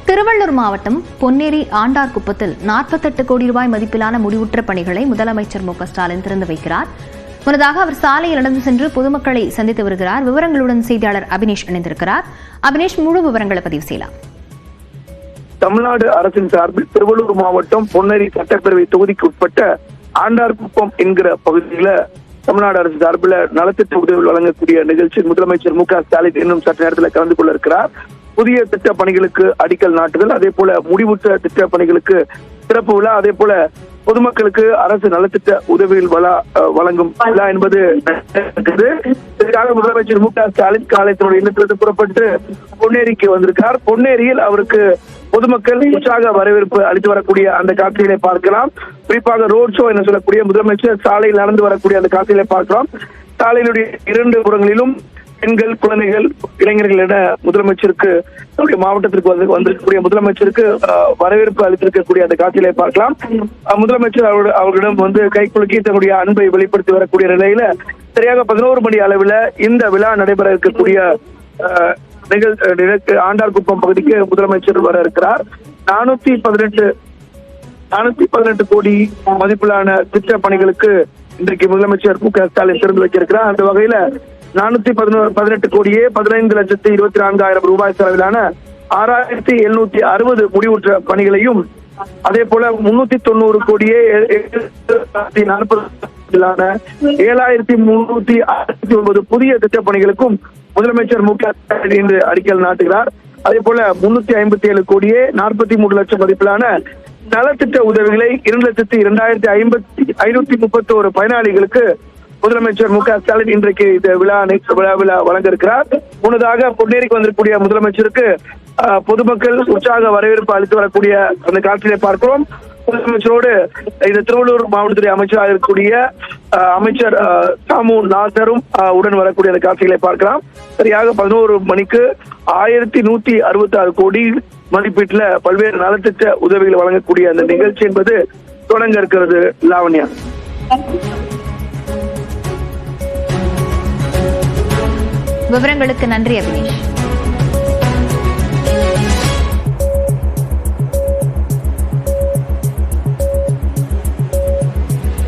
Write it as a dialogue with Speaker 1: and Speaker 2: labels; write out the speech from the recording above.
Speaker 1: திருவள்ளூர் மாவட்டம் பொன்னேரி ஆண்டார்குப்பத்தில் 48 கோடி ரூபாய் மதிப்பிலான முடிவுற்ற பணிகளை முதலமைச்சர் மு.க.ஸ்டாலின் திறந்து வைக்கிறார். முன்னதாக அவர் சாலையில் நடந்து சென்று பொதுமக்களை சந்தித்து வருகிறார். விவரங்களுடன் செய்தியாளர் அபினேஷ் இணைந்திருக்கிறார். அபினேஷ், முழு விவரங்களை பதிவு செய்யலாம்.
Speaker 2: தமிழ்நாடு அரசின் சார்பில் திருவள்ளூர் மாவட்டம் பொன்னேரி சட்டப்பேரவை தொகுதிக்கு உட்பட்ட ஆண்டார்குப்பம் என்கிற பகுதியில தமிழ்நாடு அரசு சார்பில் நலத்திட்ட உதவிகள் வழங்கக்கூடிய நிகழ்ச்சியில் முதலமைச்சர் மு.க.ஸ்டாலின் இன்னும் சற்று நேரத்தில் கலந்து கொள்ள இருக்கிறார். புதிய திட்ட பணிகளுக்கு அடிக்கல் நாட்டுதல், அதே போல முடிவுற்ற திட்ட பணிகளுக்கு சிறப்பு விழா, அதே போல பொதுமக்களுக்கு அரசு நலத்திட்ட உதவிகள் வழங்கும் விழா என்பது இதற்காக முதலமைச்சர் மு.க.ஸ்டாலின் காலை தன்னுடைய இல்லத்திலிருந்து புறப்பட்டு பொன்னேரிக்கு வந்திருக்கார். பொன்னேரியில் அவருக்கு பொதுமக்கள் உற்சாக வரவேற்பு அளித்து வரக்கூடிய அந்த காட்சிகளை பார்க்கலாம். குறிப்பாக ரோட் ஷோ என சொல்லக்கூடிய முதலமைச்சர் சாலையில் நடந்து வரக்கூடிய அந்த காட்சிகளை பார்க்கலாம். சாலையினுடைய 2 புறங்களிலும் பெண்கள், குழந்தைகள், இளைஞர்கள் என முதலமைச்சருக்கு மாவட்டத்திற்கு வந்திருக்கக்கூடிய முதலமைச்சருக்கு வரவேற்பு அளித்திருக்கக்கூடிய அந்த காட்சிகளை பார்க்கலாம். முதலமைச்சர் அவர்களிடம் கைக்குலுக்கி தன்னுடைய அன்பை வெளிப்படுத்தி வரக்கூடிய நிலையில சரியாக 11 மணி அளவில் இந்த விழா நடைபெற இருக்கக்கூடிய ஆண்டார்குப்பம் பகுதிக்கு முதலமைச்சர் வர இருக்கிறார். 418 கோடி மதிப்பிலான திட்ட பணிகளுக்கு இன்றைக்கு முதலமைச்சர் மு.க.ஸ்டாலின் திறந்து வைக்கிறார். அந்த வகையில 418 கோடியே 15,24,000 ரூபாய் செலவிலான 6,760 முடிவுற்ற பணிகளையும், அதே போல 390 கோடியே 7,369 புதிய திட்ட பணிகளுக்கும் முதலமைச்சர் மு.க.ஸ்டாலின் இன்று அடிக்கல் நாட்டுகிறார். அதே போல 357 கோடியே 43 லட்சம் மதிப்பிலான நலத்திட்ட உதவிகளை 2,02,531 பயனாளிகளுக்கு முதலமைச்சர் மு.க.ஸ்டாலின் இன்றைக்கு இந்த விழா வழங்க இருக்கிறார். முன்னதாக பொன்னேரிக்கு வந்திருக்கக்கூடிய முதலமைச்சருக்கு பொதுமக்கள் உற்சாக வரவேற்பு அளித்து வரக்கூடிய அந்த காட்சியை பார்க்கிறோம். முதலமைச்சரோடு இந்த திருவள்ளூர் மாவட்டத்துறை அமைச்சராக இருக்கக்கூடிய அமைச்சர் சாமு நாசரும் உடன் வரக்கூடிய அந்த காட்சிகளை பார்க்கலாம். சரியாக 11 மணிக்கு 1,166 கோடி மதிப்பீட்டுல பல்வேறு நலத்திட்ட உதவிகள் வழங்கக்கூடிய அந்த நிகழ்ச்சி என்பது தொடங்க இருக்கிறது. லாவண்யா,
Speaker 1: விவரங்களுக்கு நன்றி அபினேஷ்.